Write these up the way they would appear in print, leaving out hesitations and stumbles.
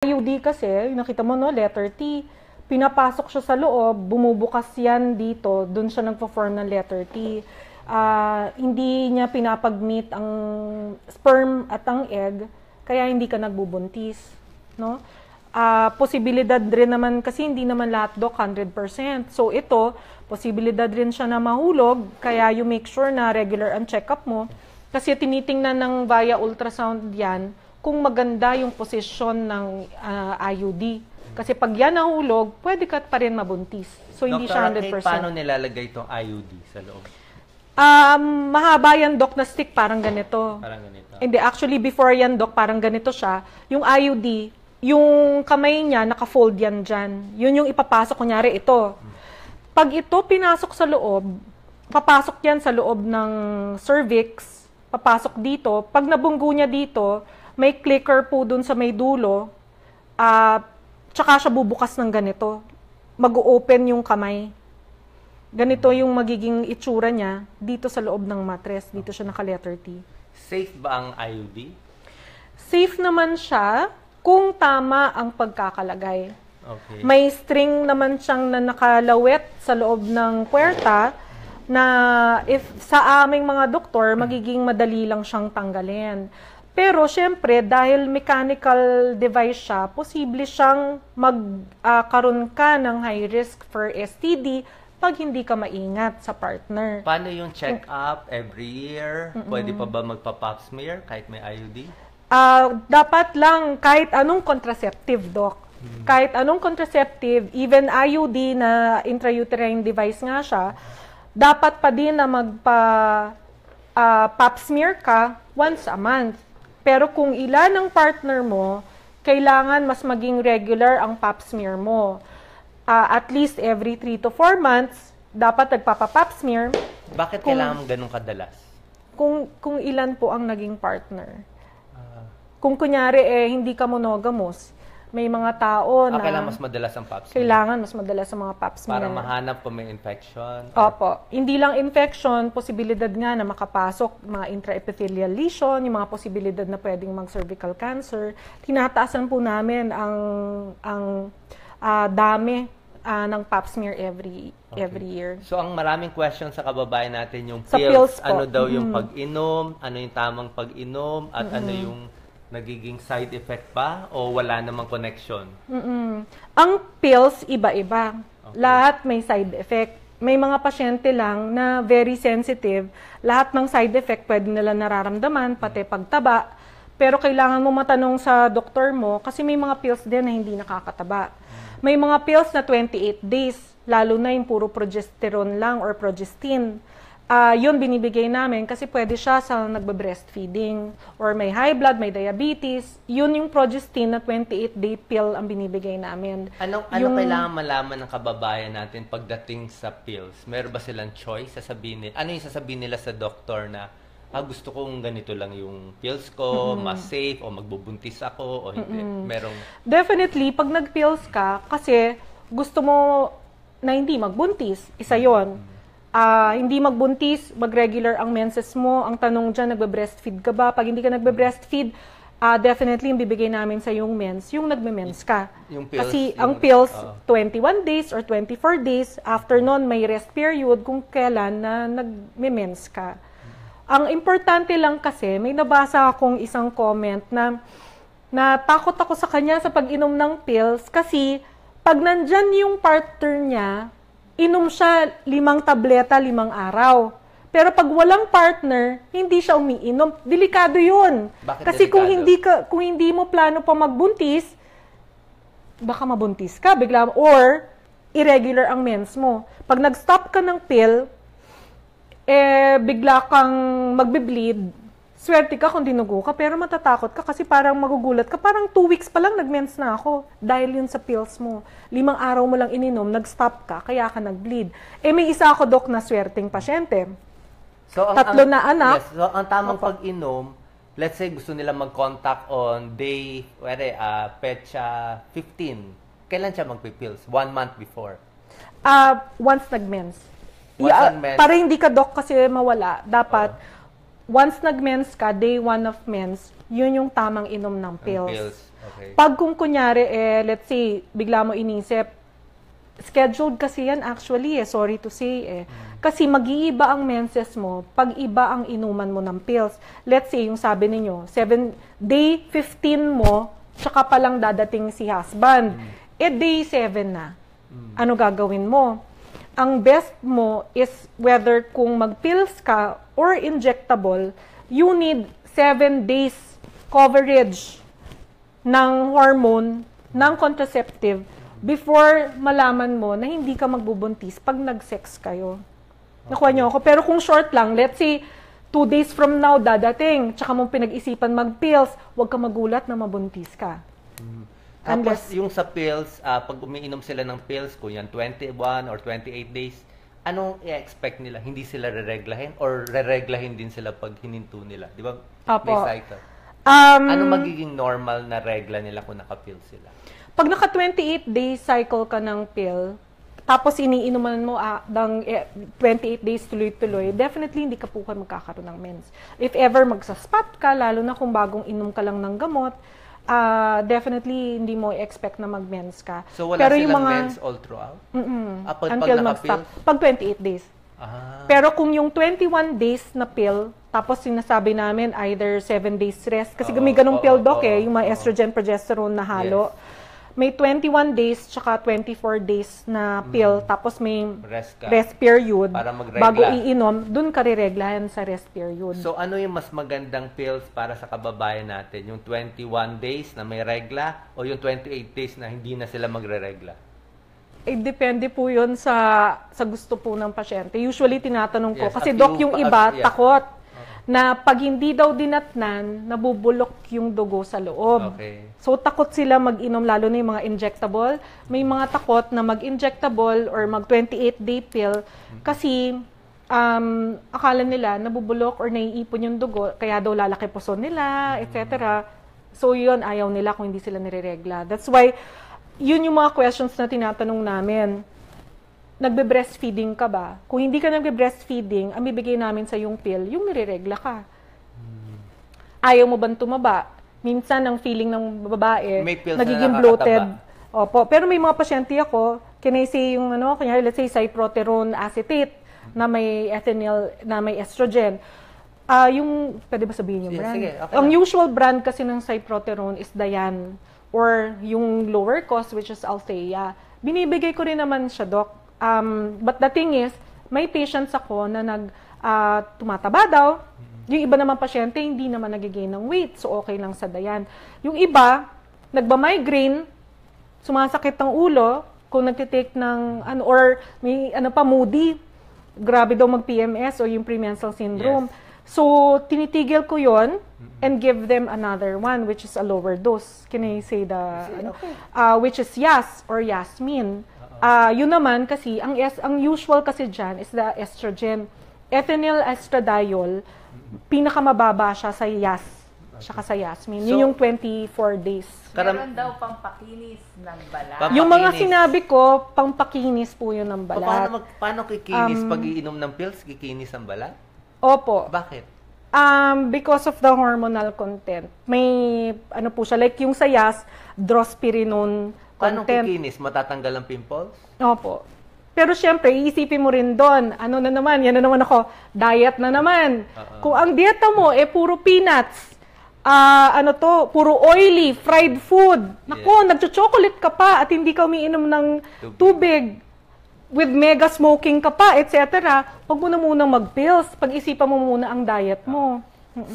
IUD kasi, nakita mo no, letter T, pinapasok siya sa loob, bumubukas yan dito, dun siya nagpo-form ng letter T. Hindi niya pinapag-meet ang sperm at ang egg, kaya hindi ka nagbubuntis. No? Posibilidad rin naman, kasi hindi naman lahat dok 100%. So ito, posibilidad rin siya na mahulog, kaya you make sure na regular ang check-up mo. Kasi tinitingnan ng via ultrasound yan, kung maganda yung posisyon ng IUD. Kasi pag yan nahulog, pwede ka pa rin mabuntis. So, hindi siya 100%. Paano nilalagay itong IUD sa loob? Mahaba yan, Doc, na stick, parang ganito. Parang ganito. Hindi, actually, before yan, Doc, parang ganito siya. Yung IUD, yung kamay niya, naka-fold yan dyan. Yun yung ipapasok, kunyari, ito. Pag ito pinasok sa loob, papasok yan sa loob ng cervix, papasok dito. Pag nabunggo niya dito, may clicker po dun sa may dulo, tsaka siya bubukas ng ganito. Mag-open yung kamay. Ganito yung magiging itsura niya dito sa loob ng mattress. Dito siya naka-letter T. Safe ba ang IUD? Safe naman siya kung tama ang pagkakalagay. Okay. May string naman siyang na nakalawet sa loob ng puwerta na if sa aming mga doktor, magiging madali lang siyang tanggalin. Pero, syempre, dahil mechanical device siya, posible siyang magkaroon ka ng high risk for STD pag hindi ka maingat sa partner. Paano yung check-up every year? Pwede pa ba magpa-pap smear kahit may IUD? Dapat lang kahit anong contraceptive, Doc. Kahit anong contraceptive, even IUD na intrauterine device nga siya, dapat pa din na magpa-pap smear ka once a month. Pero kung ilan ang partner mo, kailangan mas maging regular ang pap smear mo. At least every 3 to 4 months, dapat nagpapa-pap smear. Bakit kailangan ganun kadalas? Kung ilan po ang naging partner. Kung kunyari, hindi ka monogamous, may mga tao na... Kailangan mas madalas ang pap smear? Kailangan mas madalas ang mga pap smear. Para mahanap kung may infection? Opo. Hindi lang infection, posibilidad nga na makapasok mga intraepithelial lesion, yung mga posibilidad na pwedeng mag-cervical cancer. Tinataasan po namin ang dami ng pap smear every year. So, ang maraming questions sa kababayan natin, yung Sa pills, pills po. ano daw yung pag-inom, ano yung tamang pag-inom, at ano yung nagiging side effect pa o wala namang connection? Ang pills, iba-iba. Okay. Lahat may side effect. May mga pasyente lang na very sensitive. Lahat ng side effect pwede nila nararamdaman, pati pagtaba. Pero kailangan mo matanong sa doktor mo kasi may mga pills din na hindi nakakataba. May mga pills na 28 days, lalo na yung puro progesterone lang or progestin. Yun binibigay namin kasi pwede siya sa nagbe-breastfeeding or may high blood, may diabetes. Yun yung progestin na 28-day pill ang binibigay namin. Ano kailangan malaman ng kababayan natin pagdating sa pills? Meron ba silang choice? Ano yung sasabihin nila sa doktor na gusto kong ganito lang yung pills ko, mas safe, o magbubuntis ako, o hindi? Definitely, pag nag-pills ka, kasi gusto mo na hindi magbuntis, isa yon. Hindi magbuntis, mag-regular ang menses mo. Ang tanong dyan, nagbe-breastfeed ka ba? Pag hindi ka nagbe-breastfeed, definitely yung bibigay namin sa yung mens, yung nagme-mens ka. Yung pills, kasi ang pills, 21 days or 24 days, after nun may rest period kung kailan na nagme-mens ka. Ang importante lang kasi, may nabasa akong isang comment na takot ako sa kanya sa pag-inom ng pills kasi pag nandyan yung partner niya, inom siya 5 tableta, 5 araw. Pero pag walang partner, hindi siya umiinom. Delikado yun. Bakit kasi delikado? kung hindi mo plano pa magbuntis, baka mabuntis ka bigla, or irregular ang mens mo. Pag nag-stop ka ng pill, bigla kang magbe-bleed, swerte ka kung dinugo ka, pero matatakot ka kasi parang magugulat ka. Parang 2 weeks pa lang nag-mens na ako dahil yun sa pills mo. 5 araw mo lang ininom, nag-stop ka, kaya ka nag-bleed. May isa ako, Dok, na swerteng pasyente. So, 3 na anak. Yes, so, ang tamang pag-inom, let's say gusto nila mag-contact on day, petsa 15. Kailan siya magpipills? 1 month before? Once nag-mens. Once para hindi ka, Dok, kasi mawala. Dapat, once nag-mens ka, day 1 of mens, yun yung tamang inom ng pills. Okay. Pag kung kunyari, let's say, bigla mo inisip, scheduled kasi yan actually sorry to say Kasi mag-iiba ang menses mo pag iba ang inuman mo ng pills. Let's say, yung sabi ninyo, day 15 mo, tsaka palang dadating si husband. Day 7 na. Ano gagawin mo? Ang best mo is whether kung mag-pills ka or injectable, you need 7 days coverage ng hormone, ng contraceptive, before malaman mo na hindi ka magbubuntis pag nag-sex kayo. Nakuha niyo ako? Pero kung short lang, let's say, 2 days from now, dadating, tsaka mong pinag-isipan mag-pills, huwag ka magulat na mabuntis ka. Tapos, yung sa pills, pag umiinom sila ng pills, kung yan 21 or 28 days, anong i-expect nila? Hindi sila rereglahin or rereglahin din sila pag hininto nila? Di ba? May cycle. Ano magiging normal na regla nila kung naka-pill sila? Pag naka 28 days cycle ka ng pill, tapos iniinuman mo ng 28 days tuloy-tuloy, definitely hindi ka po magkakaroon ng mens. If ever magsaspat ka, lalo na kung bagong inom ka lang ng gamot, definitely hindi mo expect na mag-mens ka. So wala pero silang mens all throughout? Until mag-stop. Pag 28 days. Pero kung yung 21 days na pill, tapos sinasabi namin either 7 days rest, kasi may ganung pill doc yung mga estrogen, progesterone na halo. Yes. May 21 days tsaka 24 days na pill, tapos may rest period bago iinom, dun ka rireglahan sa rest period. So ano yung mas magandang pills para sa kababayan natin? Yung 21 days na may regla o yung 28 days na hindi na sila magre-regla? Depende po yun sa gusto po ng pasyente. Usually tinatanong ko, kasi doc yung iba, takot na pag hindi daw dinatnan, nabubulok yung dugo sa loob. Okay. So, takot sila mag-inom, lalo na yung mga injectable. May mga takot na mag-injectable or mag-28-day pill kasi akala nila nabubulok or naiipon yung dugo, kaya daw lalaki puso nila, etc. So, yun, ayaw nila kung hindi sila nireregla. That's why, yun yung mga questions na tinatanong namin. Nagbe-breastfeeding ka ba? Kung hindi ka nagbe-breastfeeding, ang bibigay namin sa yung pill, yung nireregla ka. Ayaw mo bang tumaba? Minsan, ang feeling ng babae, nagiging bloated. Opo. Pero may mga pasyente ako, kinay-say yung, kanya, let's say, cyproterone acetate, na may ethinyl, na may estrogen. Pwede ba sabihin yung brand? Sige, okay. Ang usual brand kasi ng cyproterone is Diane, or yung lower cost, which is Althea. Binibigay ko rin naman siya, doc. But the thing is, may patients ako na tumataba daw. Yung iba naman pasyente, hindi naman nagigain ng weight. So, okay lang sa Dayan. Yung iba, nagba-migraine, sumasakit ng ulo, kung nagtitake ng, or may, moody, grabe daw mag-PMS o yung premenstrual syndrome. Yes. So, tinitigil ko yon and give them another one, which is a lower dose. Can I say which is Yas or Yasmin. Yun naman kasi, ang usual kasi dyan is the estrogen. Ethinyl estradiol, pinakamababa siya sa Yas, saka sa Yasmin. Yun yung 24 days. Meron daw pampakinis ng balat. Yung mga sinabi ko, pampakinis po yun ng balat. Paano kikinis pag iinom ng pills? Kikinis ang balat? Opo. Bakit? Because of the hormonal content. May, po siya, like yung sa Yas, drospirenone Paano content. kikinis? Matatanggal ang pimples? Opo. Pero syempre, iisipin mo rin doon, yan na naman ako, diet na naman. Kung ang dieta mo, puro peanuts, puro oily, fried food. Naku, nagcho-chocolate ka pa at hindi ka umiinom ng tubig. With mega smoking ka pa, etc. Huwag mo na muna mag-pills. Pag-isipan mo muna ang diet mo.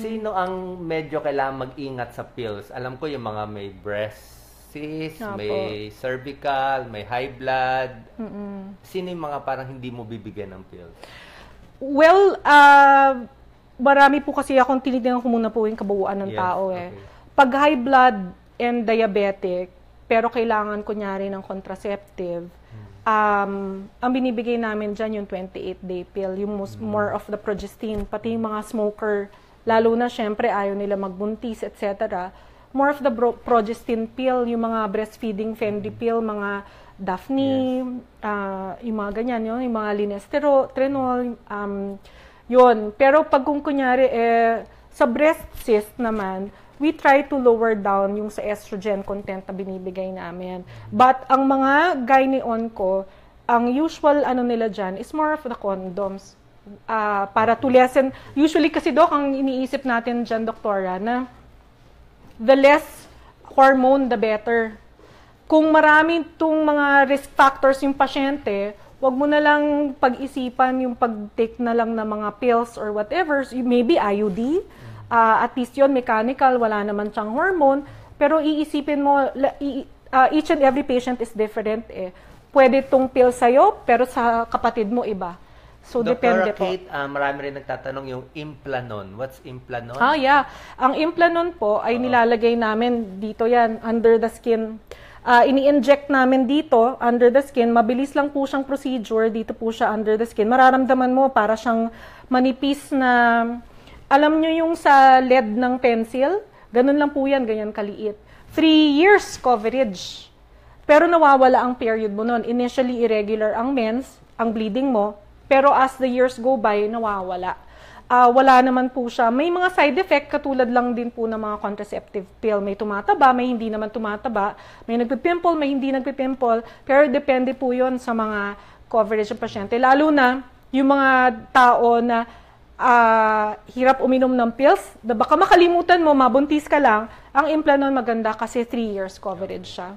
Sino ang medyo kailangan mag-ingat sa pills? Alam ko yung mga may breast cyst, may cervical, may high blood. Sino yung mga parang hindi mo bibigyan ng pills? Well, marami po kasi akong tinitingnan ko muna po yung kabuuan ng tao. Okay. Pag high blood and diabetic, pero kailangan kunyari ng contraceptive, ang binibigay namin dyan yung 28-day pill, yung more of the progestin, pati yung mga smoker, lalo na syempre ayaw nila magbuntis, etc. More of the progestin pill, yung mga breastfeeding Fendi pill, mga Daphne, yung mga ganyan, yung mga linestrenol, yun. Pero pag kung kunyari, sa breast cyst naman, we try to lower down yung sa estrogen content na binibigay namin. But ang mga gyne-onco, ang usual nila dyan is more of the condoms. Para to lessen, usually kasi Doc, ang iniisip natin dyan, doktora, na the less hormone, the better. Kung marami itong mga risk factors yung pasyente, wag mo na lang pag-isipan yung pag-take na lang ng mga pills or whatever, maybe IUD, at least yun, mechanical, wala naman siyang hormone, pero iisipin mo, each and every patient is different eh. Pwede itong pill sa'yo, pero sa kapatid mo iba. So, depende po. Kate, marami rin nagtatanong yung Implanon. What's Implanon? Yeah. Ang Implanon po ay nilalagay namin dito yan, under the skin. Ini-inject namin dito, under the skin. Mabilis lang po siyang procedure. Dito po siya under the skin. Mararamdaman mo para siyang manipis na, alam nyo yung sa lead ng pencil? Ganun lang po yan, ganyan kaliit. 3 years coverage. Pero nawawala ang period mo nun. Initially, irregular ang mens, ang bleeding mo. Pero as the years go by, nawawala. Wala naman po siya. May mga side effect, katulad lang din po ng mga contraceptive pill. May tumataba, may hindi naman tumataba. May nagpipimple, may hindi nagpipimple. Pero depende po yon sa mga coverage ng pasyente. Lalo na yung mga tao na hirap uminom ng pills, baka makalimutan mo, mabuntis ka lang, ang Implanon maganda kasi 3 years coverage siya.